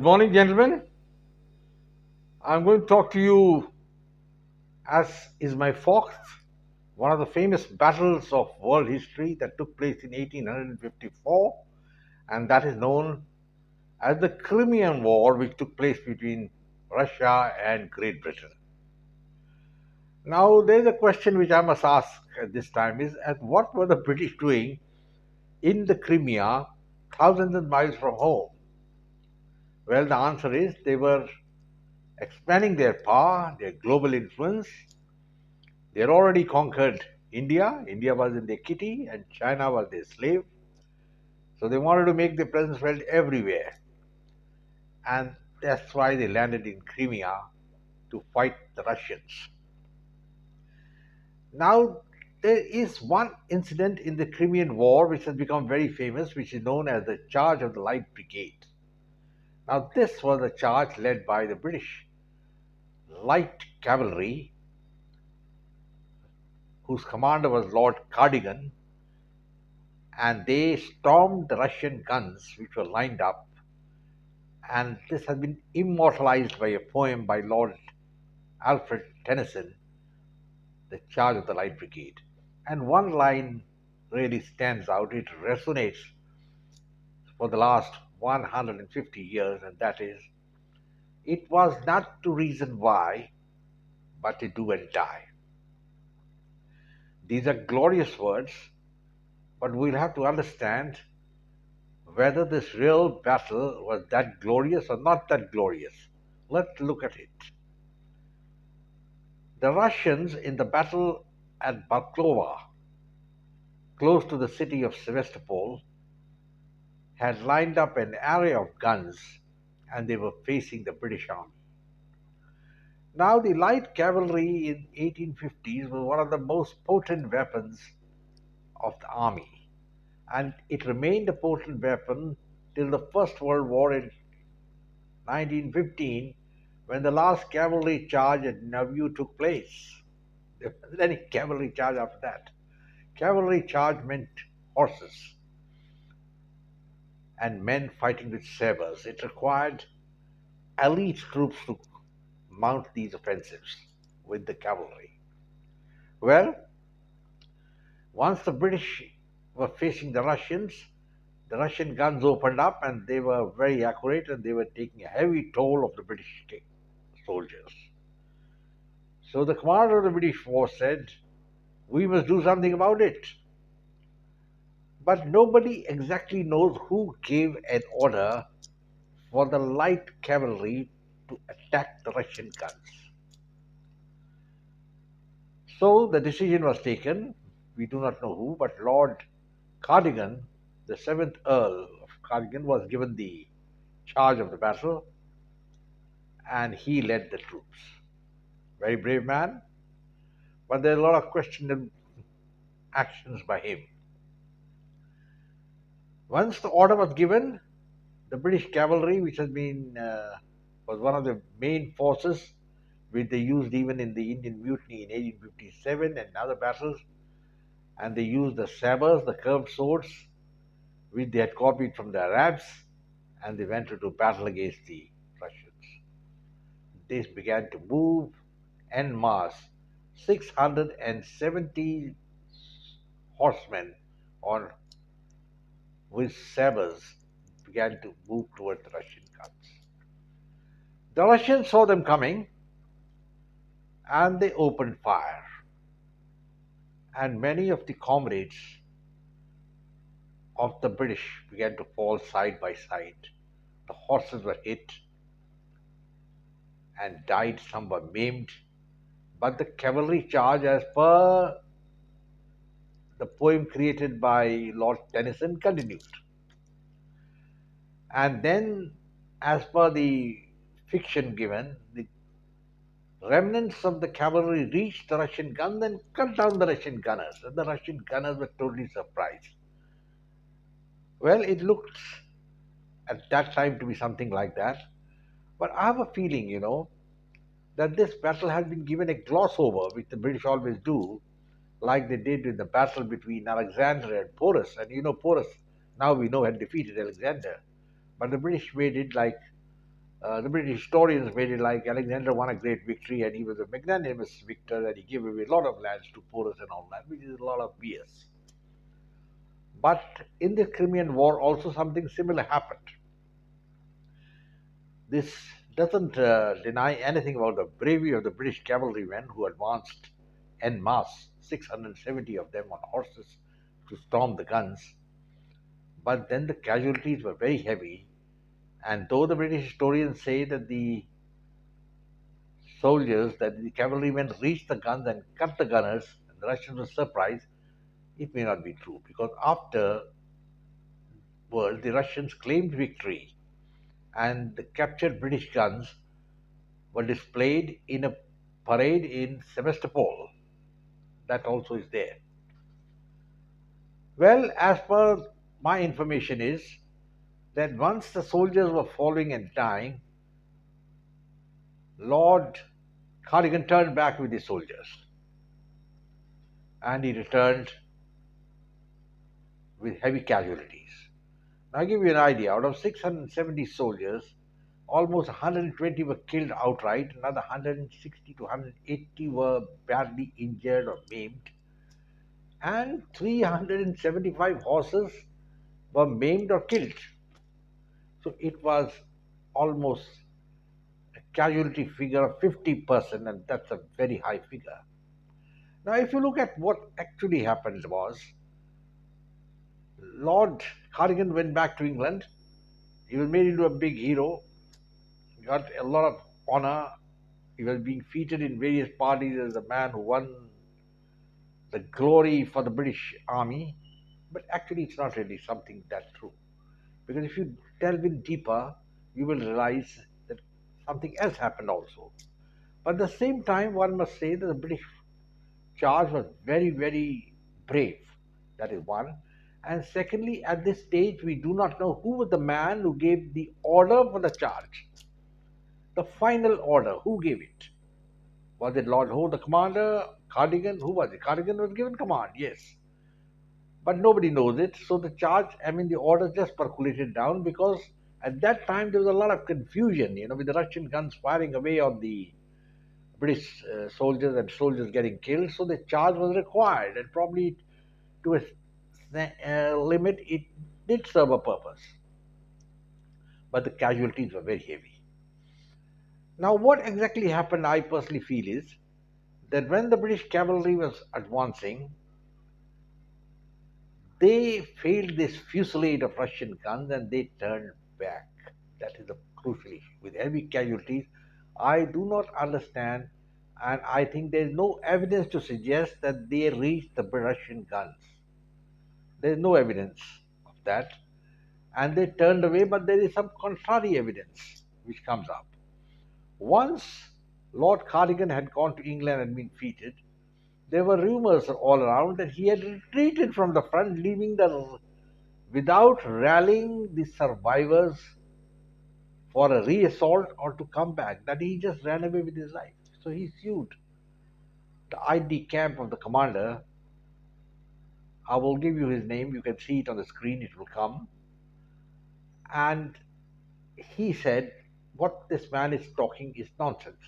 Good morning, gentlemen. I'm going to talk to you, as is my fourth, one of the famous battles of world history that took place in 1854, and that is known as the Crimean War, which took place between Russia and Great Britain. Now, there's a question which I must ask at this time is, what were the British doing in the Crimea, thousands of miles from home? Well, the answer is they were expanding their power, their global influence. They had already conquered India. India was in their kitty, and China was their slave. So they wanted to make their presence felt everywhere. And that's why they landed in Crimea to fight the Russians. Now, there is one incident in the Crimean War which has become very famous, which is known as the Charge of the Light Brigade. Now, this was a charge led by the British light cavalry, whose commander was Lord Cardigan, and they stormed the Russian guns which were lined up. And this has been immortalized by a poem by Lord Alfred Tennyson, The Charge of the Light Brigade. And one line really stands out, it resonates for the last 150 years, and that is, "It was not to reason why, but to do and die." These are glorious words, but we'll have to understand whether this real battle was that glorious or not that glorious. Let's look at it. The Russians, in the battle at Balklova, close to the city of Sevastopol, had lined up an array of guns, and they were facing the British army. Now, the light cavalry in 1850s was one of the most potent weapons of the army, and it remained a potent weapon till the First World War in 1915, when the last cavalry charge at Nauvoo took place. There wasn't any cavalry charge after that. Cavalry charge meant horses and men fighting with sabers. It required elite troops to mount these offensives with the cavalry. Well, once the British were facing the Russian guns opened up, and they were very accurate, and they were taking a heavy toll of the British soldiers. So the commander of the British force said, "We must do something about it." But nobody exactly knows who gave an order for the light cavalry to attack the Russian guns. So the decision was taken. We do not know who, but Lord Cardigan, the seventh Earl of Cardigan, was given the charge of the battle, and he led the troops. Very brave man, but there are a lot of questionable actions by him. Once the order was given, the British cavalry, which was one of the main forces which they used even in the Indian Mutiny in 1857 and other battles, and they used the sabers, the curved swords, which they had copied from the Arabs, and they went into battle against the Russians. They began to move en masse. 670 horsemen on with sabers began to move toward the Russian guns. The Russians saw them coming, and they opened fire. And many of the comrades of the British began to fall side by side. The horses were hit and died, some were maimed. But the cavalry charge, as per the poem created by Lord Tennyson, continued. And then, as per the fiction given, the remnants of the cavalry reached the Russian guns and cut down the Russian gunners. And the Russian gunners were totally surprised. Well, it looked at that time to be something like that. But I have a feeling, that this battle has been given a gloss over, which the British always do, like they did in the battle between Alexander and Porus. And Porus, now we know, had defeated Alexander. But the British made it like The British historians made it like Alexander won a great victory and he was a magnanimous victor and he gave away a lot of lands to poorest and all that, which is a lot of BS. But in the Crimean War, also something similar happened. This doesn't deny anything about the bravery of the British cavalrymen who advanced en masse, 670 of them on horses, to storm the guns. But then the casualties were very heavy, and though the British historians say that the cavalrymen reached the guns and cut the gunners, and the Russians were surprised, it may not be true because afterwards the Russians claimed victory and the captured British guns were displayed in a parade in Sebastopol. That also is there. Well, as per my information is that once the soldiers were falling and dying, Lord Cardigan turned back with the soldiers and he returned with heavy casualties. Now, I'll give you an idea. Out of 670 soldiers, almost 120 were killed outright, another 160 to 180 were badly injured or maimed, and 375 horses were maimed or killed. So it was almost a casualty figure of 50%, and that's a very high figure. Now, if you look at what actually happened was, Lord Cardigan went back to England. He was made into a big hero, got a lot of honor. He was being featured in various parties as the man who won the glory for the British Army. But actually, it's not really something that true. Because if you delve in deeper, you will realize that something else happened also. But at the same time, one must say that the British charge was very, very brave. That is one. And secondly, at this stage, we do not know who was the man who gave the order for the charge. The final order, who gave it? Was it Lord Howe, the commander? Cardigan? Who was it? Cardigan was given command, yes. But nobody knows it. So the charge, the order just percolated down because at that time there was a lot of confusion, with the Russian guns firing away on the British soldiers and soldiers getting killed. So the charge was required, and probably to a limit it did serve a purpose. But the casualties were very heavy. Now, what exactly happened, I personally feel, is that when the British cavalry was advancing, they failed this fusillade of Russian guns and they turned back. That is a crucial issue. With heavy casualties, I do not understand, and I think there is no evidence to suggest that they reached the Russian guns. There is no evidence of that. And they turned away, but there is some contrary evidence which comes up. Once Lord Cardigan had gone to England and been defeated, there were rumors all around that he had retreated from the front, without rallying the survivors for a reassault or to come back. That he just ran away with his life. So he sued the ID camp of the commander. I will give you his name. You can see it on the screen. It will come. And he said, what this man is talking is nonsense.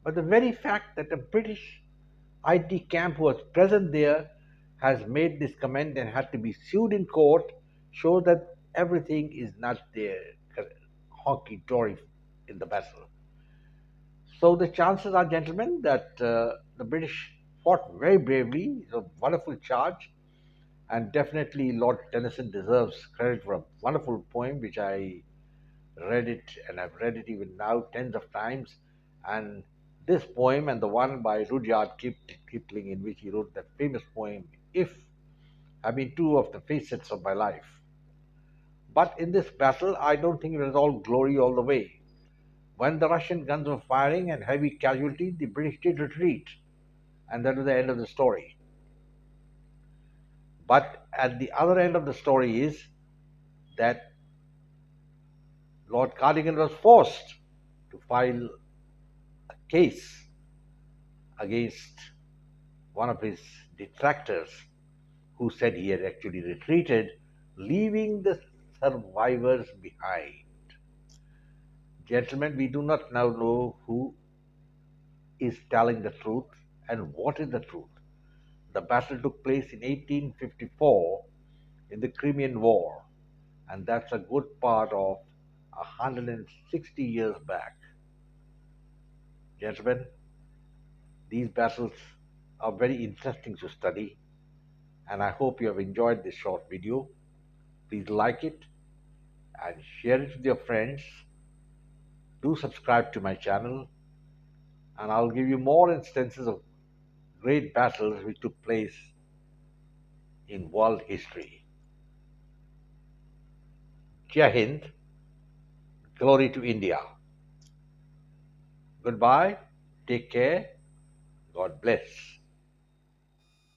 But the very fact that a British ID camp who was present there has made this comment and had to be sued in court shows that everything is not there honky dory in the battle. So the chances are, gentlemen, that the British fought very bravely. It's a wonderful charge, and definitely Lord Tennyson deserves credit for a wonderful poem which I read it, and I've read it even now tens of times. And this poem and the one by Rudyard Kipling, in which he wrote that famous poem, If, have been two of the facets of my life. But in this battle, I don't think it was all glory all the way. When the Russian guns were firing and heavy casualties, the British did retreat, and that was the end of the story. But at the other end of the story is that Lord Cardigan was forced to file a case against one of his detractors who said he had actually retreated, leaving the survivors behind. Gentlemen, we do not now know who is telling the truth and what is the truth. The battle took place in 1854 in the Crimean War, and that's a good part of 160 years back. Gentlemen, these battles are very interesting to study, and I hope you have enjoyed this short video. Please like it and share it with your friends. Do subscribe to my channel, and I'll give you more instances of great battles which took place in world history. Jai Hind, glory to India. Goodbye, take care, God bless.